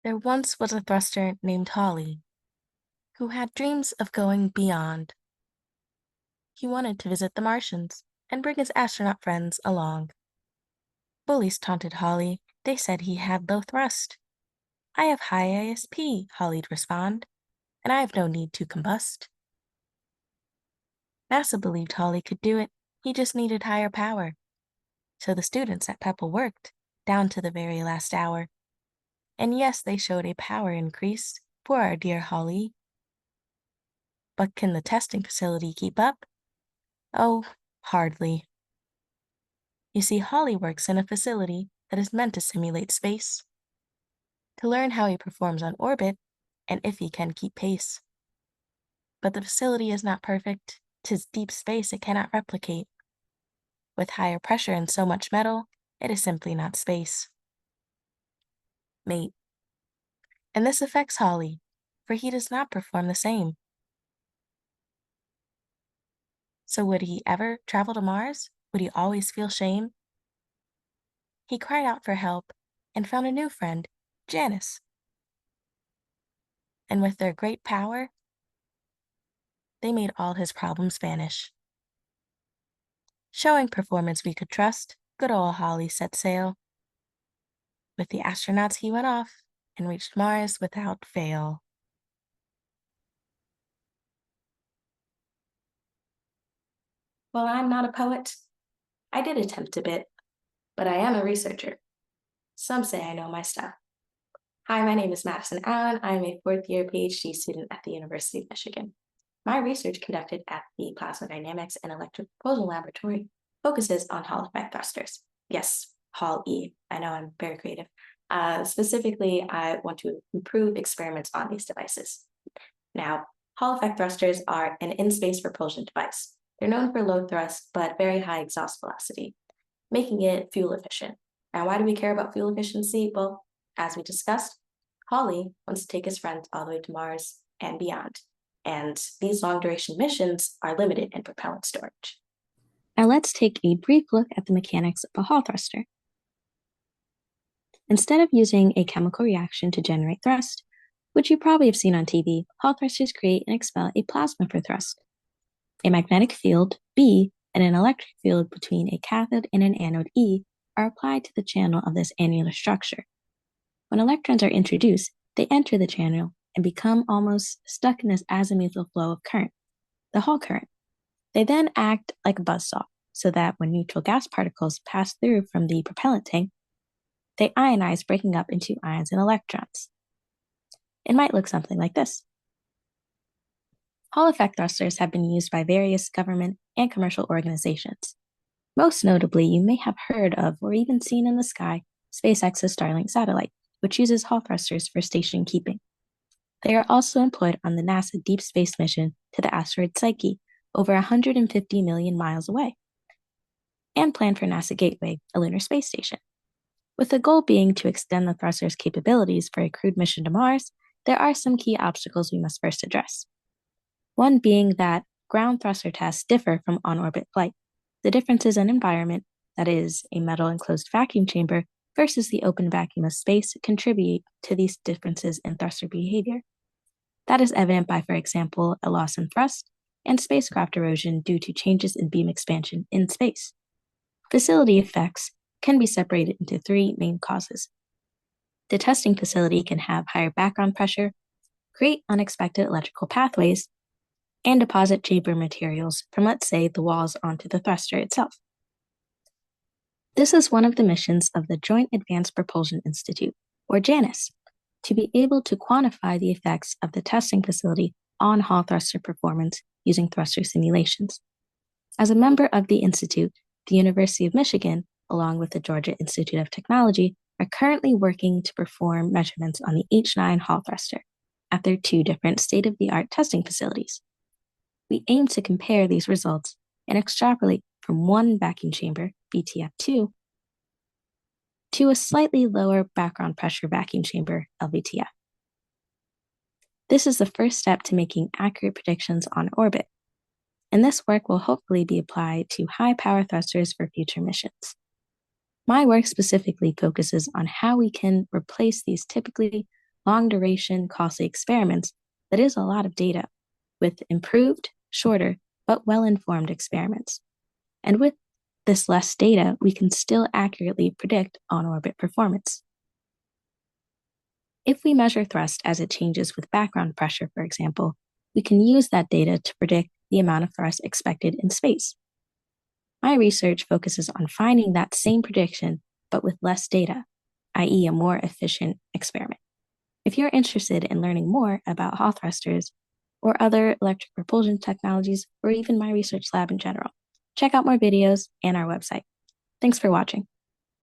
There once was a thruster named Holly who had dreams of going beyond. He wanted to visit the Martians and bring his astronaut friends along. Bullies taunted Holly. They said he had low thrust. I have high ASP, Holly'd respond, and I have no need to combust. NASA believed Holly could do it. He just needed higher power. So the students at Pepple worked down to the very last hour. And yes, they showed a power increase for our dear Holly. But can the testing facility keep up? Oh, hardly. You see, Holly works in a facility that is meant to simulate space, to learn how he performs on orbit and if he can keep pace. But the facility is not perfect. 'Tis deep space it cannot replicate. With higher pressure and so much metal, it is simply not space. Mate. And this affects Holly, for he does not perform the same. So would he ever travel to Mars? Would he always feel shame? He cried out for help and found a new friend, Janice. And with their great power, they made all his problems vanish. Showing performance we could trust, good old Holly set sail. With the astronauts he went off and reached Mars without fail. Well, I'm not a poet. I did attempt a bit, but I am a researcher. Some say I know my stuff. Hi, my name is Madison Allen. I am a fourth-year Ph.D. student at the University of Michigan. My research conducted at the Plasma Dynamics and Electric Propulsion Laboratory focuses on Hall effect thrusters. Yes, Hall E. I know I'm very creative. Specifically, I want to improve experiments on these devices. Now, Hall effect thrusters are an in-space propulsion device. They're known for low thrust, but very high exhaust velocity, making it fuel efficient. Now, why do we care about fuel efficiency? Well, as we discussed, Holly wants to take his friends all the way to Mars and beyond. And these long-duration missions are limited in propellant storage. Now let's take a brief look at the mechanics of a Hall thruster. Instead of using a chemical reaction to generate thrust, which you probably have seen on TV, Hall thrusters create and expel a plasma for thrust. A magnetic field, B, and an electric field between a cathode and an anode, E, are applied to the channel of this annular structure. When electrons are introduced, they enter the channel and become almost stuck in this azimuthal flow of current, the Hall current. They then act like a buzzsaw, so that when neutral gas particles pass through from the propellant tank, they ionize, breaking up into ions and electrons. It might look something like this. Hall effect thrusters have been used by various government and commercial organizations. Most notably, you may have heard of or even seen in the sky SpaceX's Starlink satellite, which uses Hall thrusters for station keeping. They are also employed on the NASA Deep Space mission to the asteroid Psyche, over 150 million miles away, and planned for NASA Gateway, a lunar space station. With the goal being to extend the thruster's capabilities for a crewed mission to Mars, there are some key obstacles we must first address. One being that ground thruster tests differ from on-orbit flight. The differences in environment, that is, a metal enclosed vacuum chamber, versus the open vacuum of space contribute to these differences in thruster behavior. That is evident by, for example, a loss in thrust and spacecraft erosion due to changes in beam expansion in space. Facility effects can be separated into three main causes. The testing facility can have higher background pressure, create unexpected electrical pathways, and deposit chamber materials from, let's say, the walls onto the thruster itself. This is one of the missions of the Joint Advanced Propulsion Institute, or JANICE, to be able to quantify the effects of the testing facility on Hall thruster performance using thruster simulations. As a member of the Institute, the University of Michigan, along with the Georgia Institute of Technology, are currently working to perform measurements on the H9 Hall thruster at their two different state-of-the-art testing facilities. We aim to compare these results and extrapolate from one vacuum chamber, VTF2, to a slightly lower background pressure vacuum chamber, LVTF. This is the first step to making accurate predictions on orbit, and this work will hopefully be applied to high-power thrusters for future missions. My work specifically focuses on how we can replace these typically long duration, costly experiments, that is a lot of data, with improved, shorter, but well informed experiments. And with this less data, we can still accurately predict on orbit performance. If we measure thrust as it changes with background pressure, for example, we can use that data to predict the amount of thrust expected in space. My research focuses on finding that same prediction, but with less data, i.e., a more efficient experiment. If you're interested in learning more about Hall thrusters or other electric propulsion technologies, or even my research lab in general, check out more videos and our website. Thanks for watching.